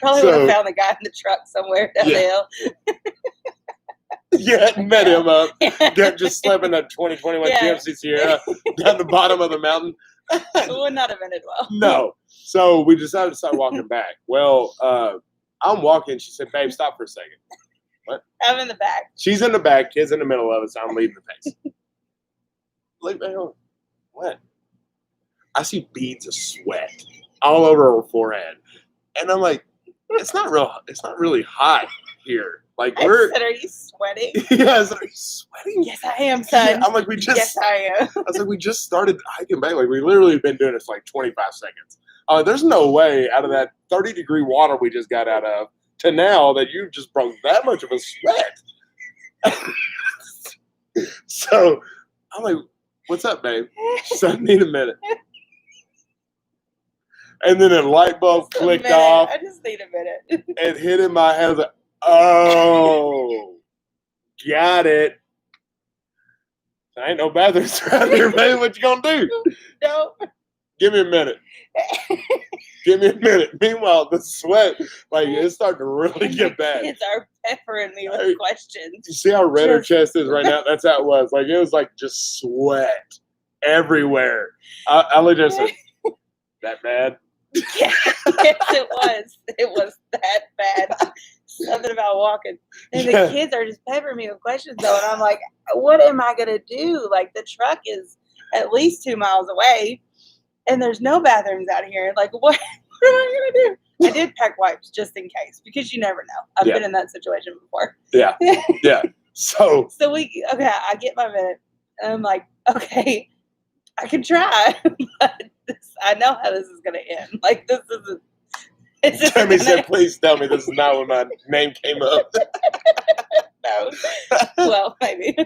Probably would have found the guy in the truck somewhere down the hill. Yeah, met him up. Just slapping a 2021 GMC Sierra down the bottom of the mountain. It would not have ended well. No. So we decided to start walking back. Well, I'm walking. She said, babe, stop for a second. What? I'm in the back. She's in the back. Kid's in the middle of it, so I'm leading the pace. Leave me alone. What? I see beads of sweat all over her forehead. And I'm like, it's not really hot here. Like I said, are you sweating? Yes, are you sweating? Yes, I am, son. Yeah, I'm like, Yes, I am. I was like, we just started hiking back. Like, we literally been doing this for like 25 seconds. There's no way out of that 30-degree water we just got out of to now that you just broke that much of a sweat. So I'm like, what's up, babe? She said, I need a minute. And then a light bulb clicked off. I just need a minute. It hit in my head. I was like, oh, got it. There ain't no bathrooms around here, man. What you gonna do? No. Give me a minute. Give me a minute. Meanwhile, the sweat, like, it's starting to really get bad. Kids are peppering me with questions. You see how red her chest is right now? That's how it was. Like, it was like just sweat everywhere. I looked at her and said, that bad? Yeah, yes, it was. It was that bad. Something about walking. And the kids are just peppering me with questions, though. And I'm like, what am I going to do? Like, the truck is at least 2 miles away. And there's no bathrooms out here. Like, what am I going to do? I did pack wipes just in case, because you never know. I've been in that situation before. Yeah. Yeah. So I get my minute. And I'm like, okay, I can try. But I know how this is going to end. Like, this isn't. Tammy said, please tell me this is not when my name came up. No. Well, maybe.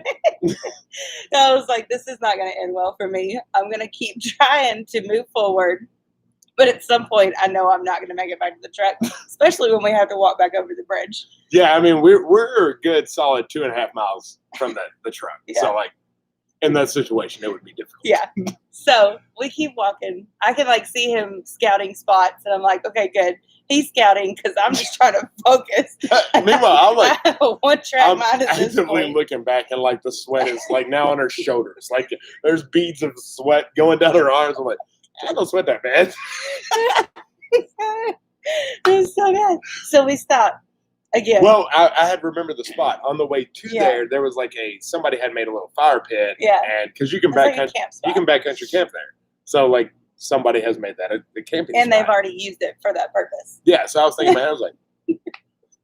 I was like, this is not going to end well for me. I'm going to keep trying to move forward. But at some point, I know I'm not going to make it back to the truck, especially when we have to walk back over the bridge. Yeah, I mean, we're a good solid 2.5 miles from the truck. Yeah. So, like, in that situation, it would be difficult. Yeah. So we keep walking. I can like see him scouting spots, and I'm like, okay, good. He's scouting because I'm just trying to focus. Meanwhile, I'm like, I have a one-track mind at this actively point. looking back, and like the sweat is like now on her shoulders. Like there's beads of sweat going down her arms. I'm like, I don't sweat that bad. It was so bad. So we stopped. Again. Well, I had remembered the spot. On the way to there was like somebody had made a little fire pit. Yeah. And because you can backcountry camp there. So like somebody has made that a camping spot. And they've already used it for that purpose. Yeah. So I was thinking, I was like,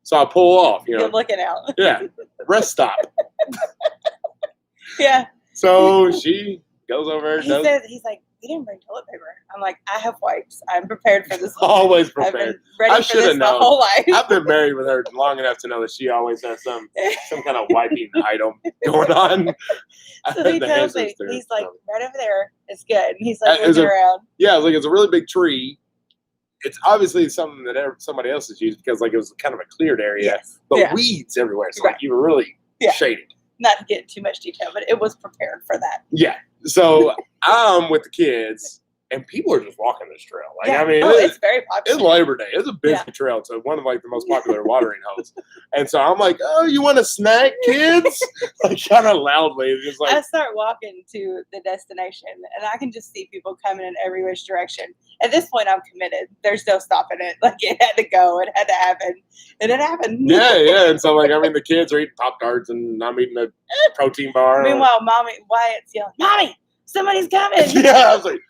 so I pull off, you know. You're looking out. Yeah. Rest stop. Yeah. So she goes over. He's like, we didn't bring toilet paper. I'm like, I have wipes. I'm prepared for this. Always prepared. I've been ready for this my whole life. I've been married with her long enough to know that she always has some kind of wiping item going on. So he tells me, he's like, right over there, it's good. And he's like, looking around. Yeah, like it's a really big tree. It's obviously something that somebody else has used because like it was kind of a cleared area, but weeds everywhere. So like you were really shaded. Not to get too much detail, but it was prepared for that. Yeah. So I'm with the kids, and people are just walking this trail. Like I mean, it's very popular. It's Labor Day. It's a busy trail. It's one of like the most popular watering holes. And so I'm like, oh, you want a snack, kids? Like kind of loudly, just like I start walking to the destination, and I can just see people coming in every which direction. At this point, I'm committed. There's no stopping it. Like it had to go. It had to happen, and it happened. Yeah. And so like I mean, the kids are eating Pop-Tarts, and I'm eating a protein bar. Meanwhile, Wyatt's yelling, "Mommy, somebody's coming!" Yeah, I was like,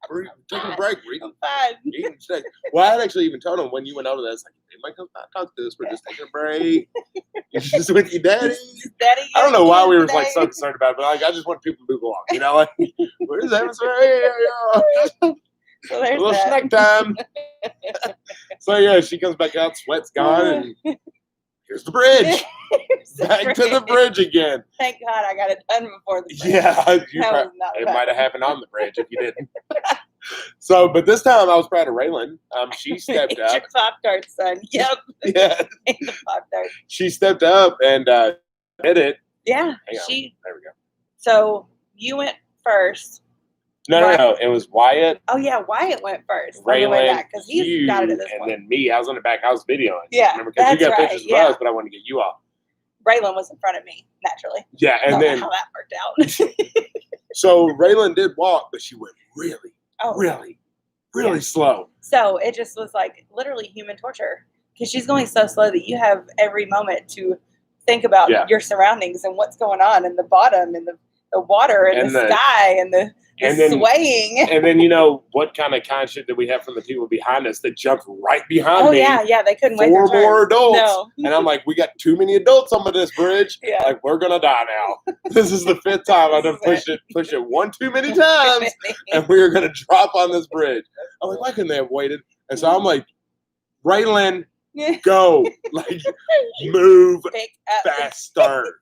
we're taking a break. I'm fine. Eating steak. Well, I had actually even told him when you went over there, it's like, they might come talk to us. We're just taking a break. You're just with your daddy. Daddy, I don't know why we were like so concerned about it, but like I just want people to move along. You know, like we're just having some so there's a little snack time. So yeah, she comes back out, sweat's gone, and here's the bridge. Back to the bridge again. Thank God I got it done before the bridge. Yeah, it might have happened on the bridge if you didn't. So, but this time I was proud of Raylan. She stepped up. Your Pop-Tart, son. Yep. Yeah. The Pop-Tart. She stepped up and did it. Yeah. Hang on. There we go. So you went first. No. It was Wyatt. Oh yeah, Wyatt went first. Raylan, because he's got it at this point. And then me. I was on the back. I was videoing. Yeah, remember because you got pictures of us, but I wanted to get you off. Raylan was in front of me naturally. Yeah, and then how that worked out. So Raylan did walk, but she went really slow. So it just was like literally human torture because she's going so slow that you have every moment to think about your surroundings and what's going on in the bottom and the water and the sky and the swaying. And then, you know, what kind of shit did we have from the people behind us that jumped right behind me? Oh, yeah, they couldn't wait their turn. 4 more adults. No. And I'm like, we got too many adults on this bridge. Yeah. Like, we're going to die now. This is the 5th time I've done push it one too many times, and we are going to drop on this bridge. I'm like, why couldn't they have waited? And so I'm like, Raylan, go. Like, move faster.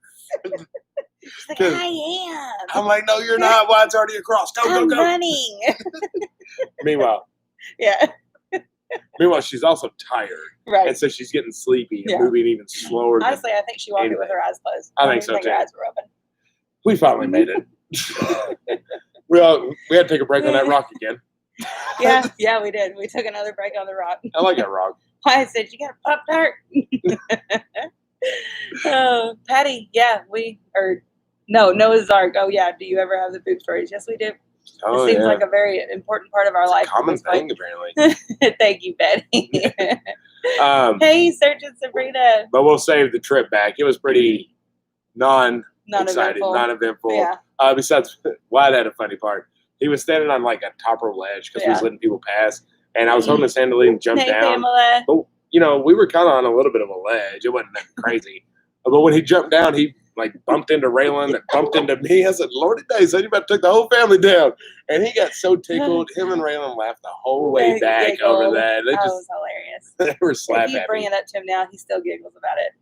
She's like, I am. I'm like, no, you're not. Well, it's already across. Go, I'm go, go. running. Meanwhile, she's also tired. Right. And so she's getting sleepy and moving even slower. Honestly, I think she walked it with her eyes closed. I think so too. Her eyes were open. We finally made it. we had to take a break on that rock again. Yeah, we did. We took another break on the rock. I like that rock. I said, you got a Pop-Tart? Oh, Patty, Noah's Ark. Oh, yeah. Do you ever have the poop stories? Yes, we do. Oh, it seems like a very important part of our life. Common thing, apparently. Thank you, Betty. Hey, Serge and Sabrina. But we'll save the trip back. It was pretty non-exciting, non-eventful. Yeah. Besides, Wyatt had a funny part. He was standing on like a topper ledge because he was letting people pass. And I was holding his hand to lead and jump down. Pamela. But, we were kind of on a little bit of a ledge. It wasn't nothing crazy. But when he jumped down, he bumped into Raylan, that bumped into me. I said, Lordy days, you about to take the whole family down. And he got so tickled. Him and Raylan laughed the whole way back over that. That was hilarious. They were slapping. If you bring it up to him now, he still giggles about it.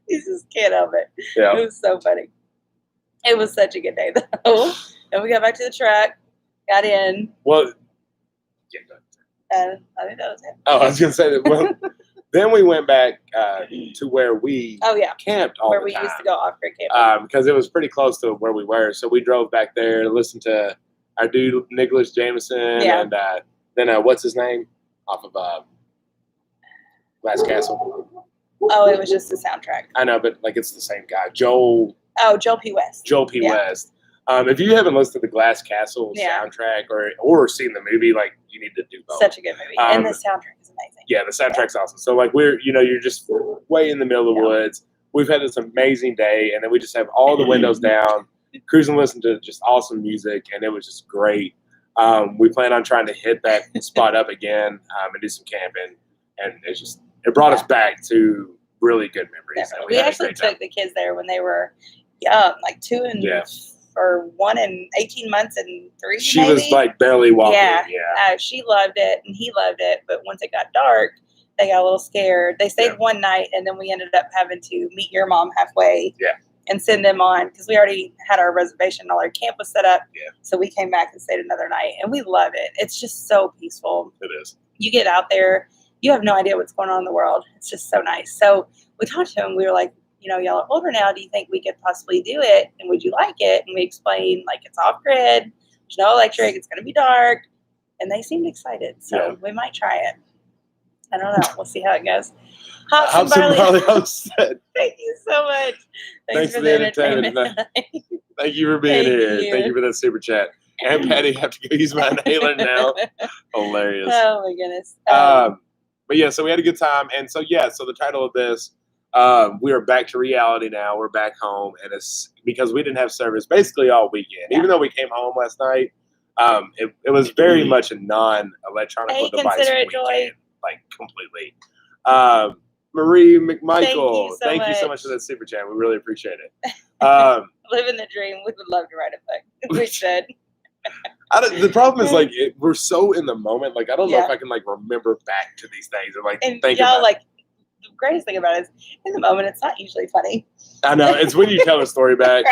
He just can't help it. Yeah. It was so funny. It was such a good day, though. And we got back to the truck, got in. Well, and I think that was it. Oh, I was going to say that. Well, then we went back to where we camped all the time. Where we used to go off-grid camping. Because it was pretty close to where we were. So we drove back there to listen to our dude, Nicholas Jameson. Yeah. And then, what's his name? Off of Glass Castle. Oh, it was just the soundtrack. I know, but it's the same guy. Joel. Oh, Joel P. West. Joel P. West. If you haven't listened to the Glass Castle soundtrack or seen the movie, you need to do both. Such a good movie. And the soundtrack is amazing. Yeah, the soundtrack's awesome. So we're, you're just way in the middle of the woods. We've had this amazing day, and then we just have all the windows down, cruising, listening to just awesome music, and it was just great. We plan on trying to hit that spot up again and do some camping, and it brought us back to really good memories. We actually took the kids there when they were young, 2 and or 1 and 18 months and 3. She was barely walking. Yeah. She loved it and he loved it. But once it got dark, they got a little scared. They stayed one night, and then we ended up having to meet your mom halfway. Yeah. And send them on because we already had our reservation. All our camp was set up. Yeah. So we came back and stayed another night, and we love it. It's just so peaceful. It is. You get out there, you have no idea what's going on in the world. It's just so nice. So we talked to him. We were like, y'all are older now. Do you think we could possibly do it? And would you like it? And we explained, it's off grid. There's no electric. It's going to be dark. And they seemed excited. So we might try it. I don't know. We'll see how it goes. Hops and Barley Homestead. Thank you so much. Thanks for the entertainment. Thank you for being here. Thank you for that super chat. And Patty, have to go use my inhaler now. Hilarious. Oh, my goodness. But yeah, so we had a good time. And so, so the title of this, we are back to reality now. We're back home. And it's because we didn't have service basically all weekend. Even though we came home last night, it was very much a non-electronic device weekend, Joy. Completely. Marie McMichael, thank you so much for that super chat. We really appreciate it. Living the dream. We would love to write a book. We should. The problem is we're so in the moment. I don't know if I can remember back to these things and think about it. The greatest thing about it is in the moment it's not usually funny. I know, it's when you tell a story back.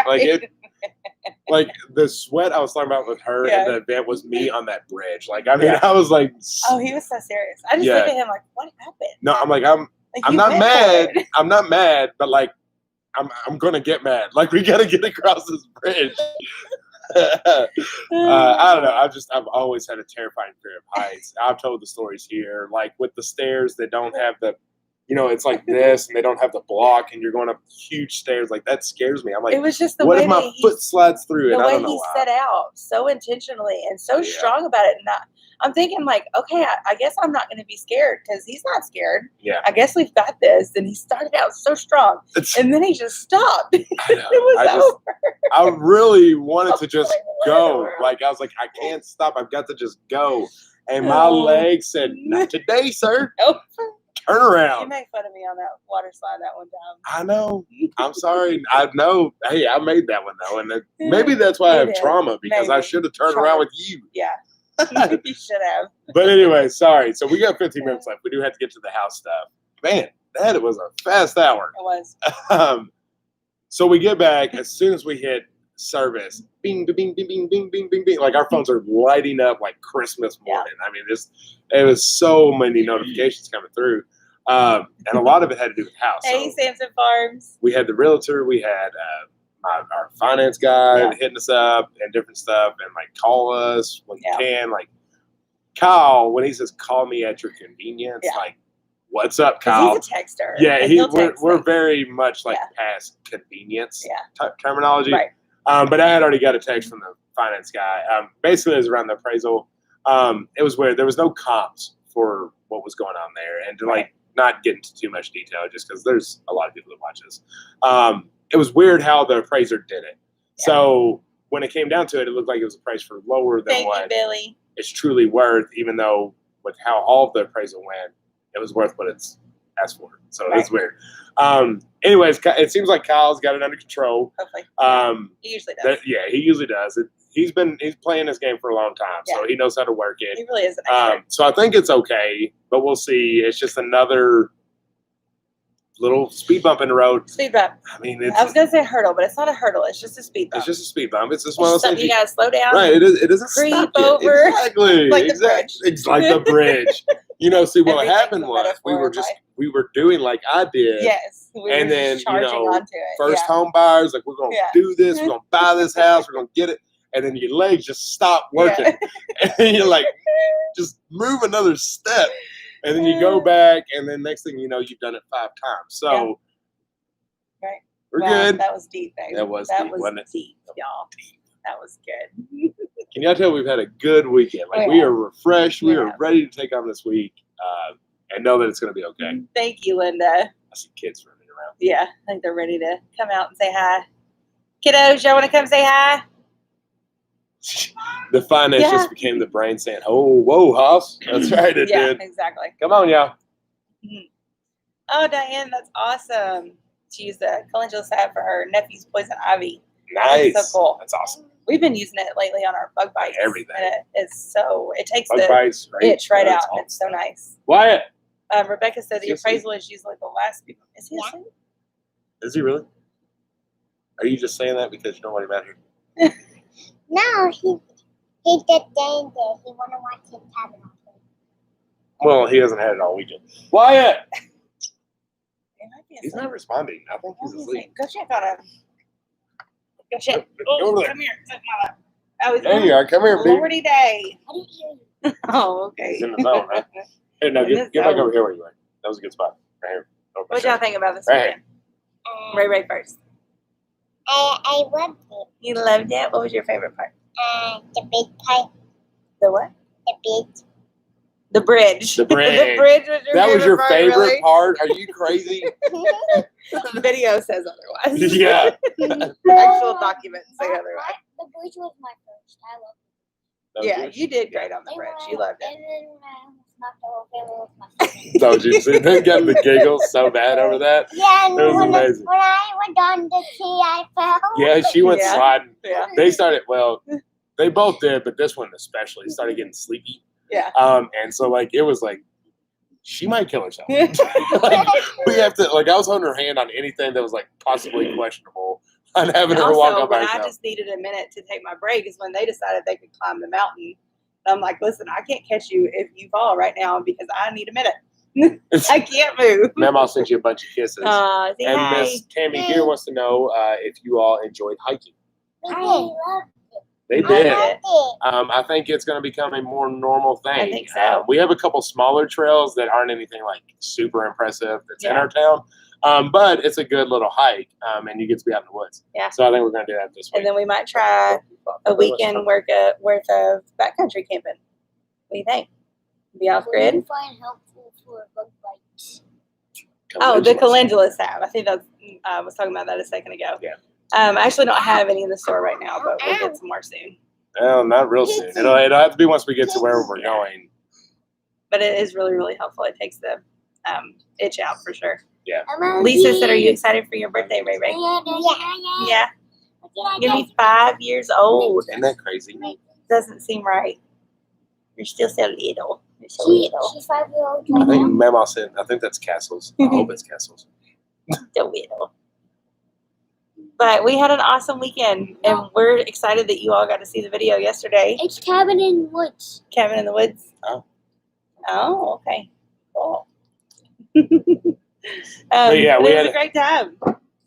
The sweat I was talking about with her at the event was me on that bridge. I was like, oh, he was so serious. I just look at him what happened? No, I'm not mad. I'm not mad, but I'm gonna get mad. We gotta get across this bridge. I don't know. I've always had a terrifying fear of heights. I've told the stories here, with the stairs that don't have the, it's like this, and they don't have the block, and you're going up huge stairs. That scares me. I'm it was just the what way if my foot slides through it? The I way don't know he set out so intentionally and so strong about it. And I'm thinking okay, I guess I'm not going to be scared because he's not scared. Yeah. I guess we've got this. And he started out so strong, and then he just stopped. It was over. I really wanted to just go. I was like, I can't stop. I've got to just go. And my leg said, not today, sir. Nope. Turn around. You made fun of me on that water slide that one time. I know. I'm sorry. I know. Hey, I made that one though, and maybe that's why I have trauma because I should have turned around with you. Yeah, you should have. But anyway, sorry. So we got 15 minutes left. We do have to get to the house stuff. Man, that was a fast hour. It was. So we get back as soon as we hit service. Bing, bing, bing, bing, bing, bing, bing, bing. Like our phones are lighting up like Christmas morning. I mean, it was so many notifications coming through. And a lot of it had to do with house. Hey, so Samson Farms. we had the realtor, we had our finance guy hitting us up and different stuff, and like call us when you can. Like Kyle, when he says call me at your convenience, like what's up, Kyle? He's a texter. Yeah, we're very much like past convenience terminology. Right. But I had already got a text from the finance guy. Basically, it was around the appraisal. It was where there was no comps for what was going on there, and to like not get into too much detail, just because there's a lot of people that watch this. It was weird how the appraiser did it. Yeah. So when it came down to it, it looked like it was appraised for lower than what Billy. It's truly worth, even though with how all of the appraisal went, it was worth what it's asked for. So it's weird. Anyways, it seems like Kyle's got it under control. Hopefully. He usually does. He usually does. He's playing this game for a long time, so he knows how to work it. He really is an expert. So I think it's okay, but we'll see. It's just another little speed bump in the road. Speed bump. I mean, I was gonna say hurdle, but it's not a hurdle. It's just a speed bump. It's just a speed bump. It's just one of those things you gotta slow down. Right. It doesn't creep stop over. Exactly. Like exactly. It's like the bridge. See what happened was we were doing like I did. Yes. And then onto it. First home buyers like we're gonna do this. We're gonna buy this house. We're gonna get it. And then your legs just stop working, and you're like, just move another step. And then you go back, and then next thing you know, you've done it 5 times. So, we're good. That was deep, baby. That was deep, wasn't it? Deep, y'all. That was good. Can y'all tell we've had a good weekend? Like we are refreshed. We are ready to take on this week, and know that it's going to be okay. Thank you, Linda. I see kids running around. Yeah, I think they're ready to come out and say hi. Kiddos, y'all want to come say hi? The finance just became the brain saying, "Oh, whoa, Hoss." That's right, it did. Exactly. Come on, y'all. Oh, Diane, that's awesome. She used the calendula salve for her nephew's poison ivy. Nice. That's so cool. That's awesome. We've been using it lately on our bug bites. Everything. And it takes bug the bites, itch right out, and it's so nice. Wyatt. Rebecca said the appraisal is usually the last people. Is he asleep? Is he really? Are you just saying that because you don't want him out here? No, he did danger. He want to watch his cabin. Well, he hasn't had it all weekend. Wyatt! He's not responding. I think he's asleep. Go check on him. Go check. Go over there. Come here. There you are. Come here, baby. Lordy day. I didn't hear you. Oh, okay. He's in the zone, right? Hey, no, get back over here where you are. That was a good spot. Right here. What y'all think about this weekend? Ray first. I loved it. You loved it? What was your favorite part? The big part. The what? The bridge. The bridge. The bridge. The bridge was your that favorite was your part, favorite really? part? Are you crazy? The video says otherwise. Yeah. The actual documents say otherwise. The bridge was my first. I loved That it. Yeah, yours? you did great on the bridge. You loved it. And then I knocked the whole family with my second. So you see, they got the giggles so bad over that. Yeah, and That was when amazing. When I went on the key, I fell. Yeah, she went Yeah. sliding. Yeah. They started, well, they both did, but this one especially started getting sleepy. Yeah. And so, like, it was like, she might kill herself. Like, we have to, like, I was holding her hand on anything that was, like, possibly questionable on having her walk Also, up by when I herself. just needed a minute to take my break is when they decided they could climb the mountain. I'm like, listen, I can't catch you if you fall right now because I need a minute. I can't move. Mama sent you a bunch of kisses. Say and hi. Miss Tammy here wants to know if you all enjoyed hiking. I loved They it. did. I loved it. I think it's going to become a more normal thing. I think so. We have a couple smaller trails that aren't anything like super impressive that's in Yeah. our town, but it's a good little hike, and you get to be out in the woods. Yeah. So I think we're going to do that this week. And then we might try a weekend worth of backcountry camping. What do you think? Be off What do you grid? find helpful for bug bites? Oh, the calendula salve. I think that's, I was talking about that a second ago. Yeah. I actually don't have any in the store right now, but we'll get some more soon. Well, not real soon. It'll have to be once we get to where we're going. But it is really, really helpful. It takes the itch out for sure. Yeah. Lisa said, are you excited for your birthday, Ray Ray? Yeah. You'll be 5 years old. Isn't that crazy? Doesn't seem right. You're still so little. You're so little. She's 5-year-old I right think now. Mama said, I think that's Castles. I hope it's Castles. So little. But we had an awesome weekend, and we're excited that you all got to see the video yesterday. It's Cabin in the Woods. Cabin in the Woods. Oh. Oh, okay. Cool. Yeah, we it had was a great time.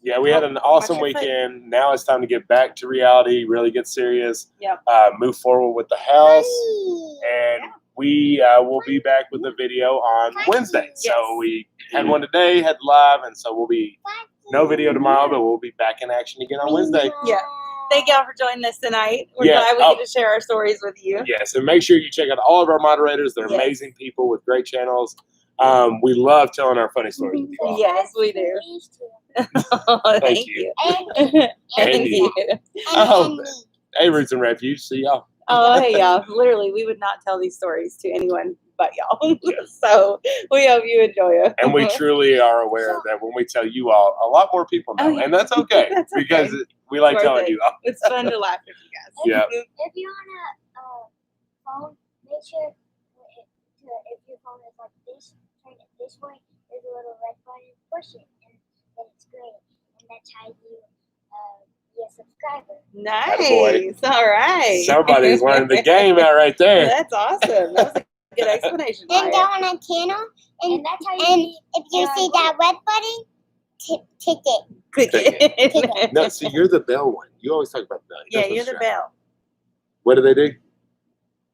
Yeah, we had an awesome Watch your foot. weekend. Now it's time to get back to reality, really get serious, Yep. move forward with the house, Mommy. and we will be back with a video on Wednesday. So we had one today, had live, and so we'll be no video tomorrow, but we'll be back in action again on Wednesday. Yeah. Thank y'all for joining us tonight. We're Yeah. glad we get to share our stories with you. Yes, and make sure you check out all of our moderators. They're amazing people with great channels. We love telling our funny stories with you all. Yes, we do. Oh, thank you. And And you. Oh, hey, Roots and Refuge. See y'all. Oh, hey, y'all. Literally, we would not tell these stories to anyone but y'all. So we hope you enjoy it. And we truly are aware that when we tell you all, a lot more people know. Oh, yeah. And that's okay. That's okay. Because we like Worth telling it. you all. It's fun to laugh with you guys. Yeah. If you're on a phone, make sure if your phone is like this, turn it this way. There's a little red button, push it, and then it's great. And that's how you be a subscriber. Nice. All right. Somebody's learning the game out right there. That's awesome. That was a good explanation. Then Maya. go on a channel, and that's how you. If you see that red button, tick it. Click it. No, see, you're the bell one. You always talk about that. Yeah, you're the bell. What do they do?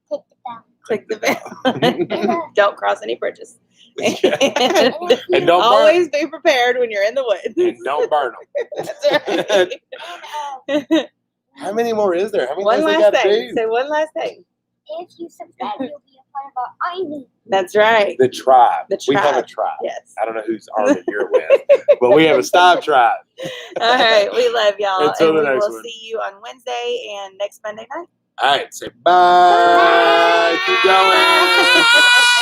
Click the bell. Click the bell. Don't cross any bridges. And don't always be prepared when you're in the woods. And don't burn them. That's right. How many more is there? How many One things they last got to thing. do? Say one last thing. If you subscribe, you'll be a part of our army. That's right. The tribe. The We have a tribe. tribe. Yes. I don't know whose army you're with, but we have a Stive tribe. All right. We love y'all. Until and the we next will one. see you on Wednesday and next Monday night. All right, say bye. Keep going.